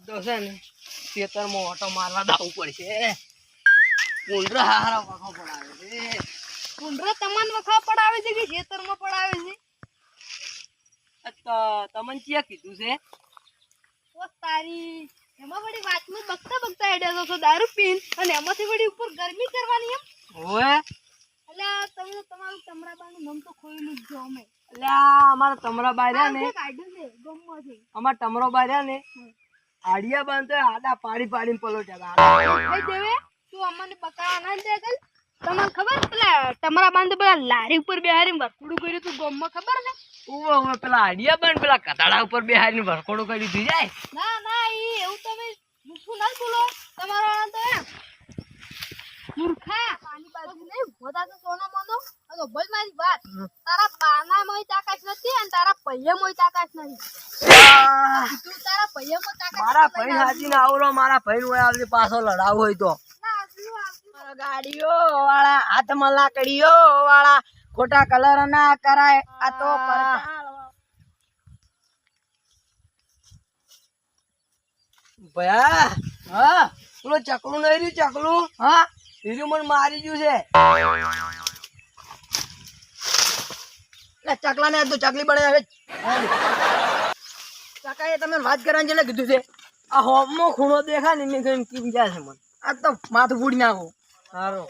તો છે ને ખેતરમાં ઓટો મારવા દાવું પડશે. કુંડરા હારા વખો પડાવે છે. કુંડરા તમને વખા પડાવે છે કે ખેતરમાં પડાવે છે? તમને ક્યાં કીધું છે? ઓ તારી એમાં વળી વાતમાં બકતા હેડ્યા છો દારૂ પીન અને એમાંથી વળી ઉપર ગરમી કરવાની એમ? ઓએ એટલે તમે તમારું તમરાબાનું નામ તો ખોઈલું જ જો અમે. એટલે અમારા તમરા બાર્યા ને કાઢ્યું છે ગમમાંથી. અમારા તમરો બાર્યા ને આડિયા બાંધતો આડા પાડી પાડીને પલોટ્યા કઈ દેવે તું અમને બકાવા ના દે કલ. તમને ખબર પેલા તમારા બાંધે પેલા લારી ઉપર બેહારીને વરકુડું કર્યું તું ગમમાં ખબર છે? ઓવે પેલા આડિયા બાંધ પેલા કતાડા ઉપર બેહારીને વરકોડું કરી દીધી જાય. ના ઈ એવું તમે મૂઠું ના બોલો. તમારા તો એમ મૂર્ખા પાણી બાજુ નહીં ભોતા તો સોનો મોનો. તો બોલ મારી વાત. તારા બાના મોય તાકાત નથી અને તારા પૈયે મોય તાકાત નહીં. તું તારા પૈયે મોય તાકાત મારા ભાઈ હાજીને આવરો મારા ભાઈ હોય આવજે પાછો લડાવ હોય તો. ગાડીઓ વાળા હાથમાં લાકડીઓ વાળા ખોટા કલર ના કરાય. આ તો ભયા હા પેલો ચકલું નહીં રહ્યું ચકલું હા એર્યું મને મારી ગયું છે. ચકલા ને તો ચકલી બને હવે ચકાએ તમે વાત કરવાની છે કીધું છે. આ હોમમાં ખૂણો દેખાય ને એને કઈ કીમ જાય છે મને. આ તો માથું ફૂડી નાખો. સારો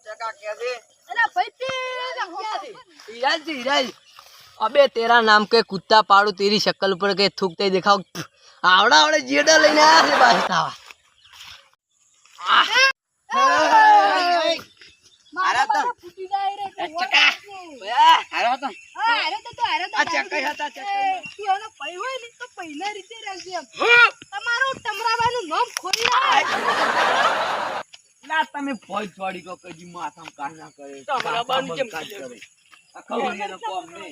ચકા કે છે અલા ભાઈ તે हीराज अबे तेरा नाम के कुत्ता पाड़ू तेरी शक्ल पर के थूकते दिखाओ आवड़ा आवड़े जेडा लेने आया से बात था. મારા તો ફૂટી જાય રે ચકા ભયા हारो तो હા અરે તો आ चक्कर था चक्कर તું એનો પૈ હોય ને તો પહેલા રીતે રાખજે એમ. તમારું તમરાબાનું નામ ખોરી આવે. ना तमे भोज छोड़ी को कजी माथा कान ना करे तमरा बान केम करे अखो ये नो कोम ने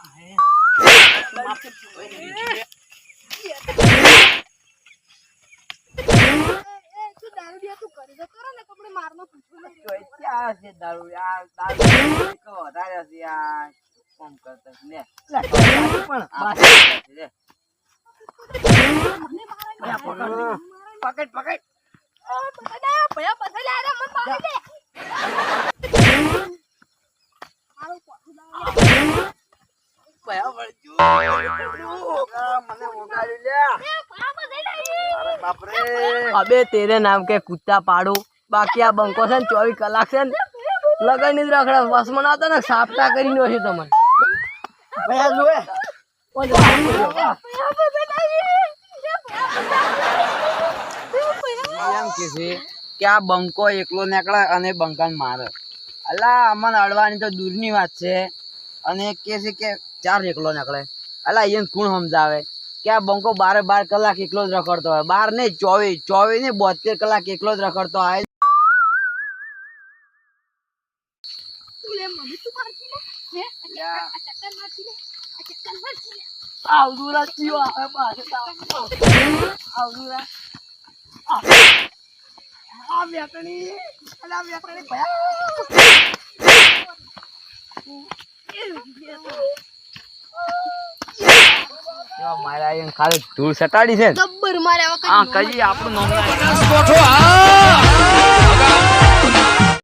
आहे તું દારૂ દિયા તું કરી દે કરો ને કપડે મારનો પૂછું નહીં. तो क्या से दारू यार दारू को વધારે છે યાર કોમ કરતા ને પણ बात रे पकड़ पकड़ ભયા પછા લે રે મત પાડી દે. મારું પોઠું દાવ. भया वळजू મને ઓગાડી લે. એ ભયા પછા લે. अरे बाप रे अबे तेरे नाम के कुत्ता पाड़ू बाकी आ बंको છે ને 24 કલાક છે ને લગન ની જ રખડા વસમાં ના હતા ને સાપટા કરી નો છે તમને ભયા જોએ ભયા પછા લે. એમ કે છે કે આ બંકો એકલો નીકળે અને બંકાને મારે. અલા અમને અડવાની તો દૂરની વાત છે અને કે છે કે 4 એકલો નીકળે. અલા એને કોણ સમજાવે કે આ બંકો 12 કલાક એકલો જ રખડતો હોય. 12 ને 24 ને 72 કલાક એકલો જ રખડતો હોય. તું લે મને તું મારતી લે. હે આ ચક્કર મારતી લે. આ ચક્કર મારતી લે. આવડુરા ચિયો આવે પાસે આવડુરા આ વેકણી અલા વેકણી ભયા મારા એને ખાલી ધૂળ સટાડી છે જબ્બર મારે આવા હા કઈ આપણું નામ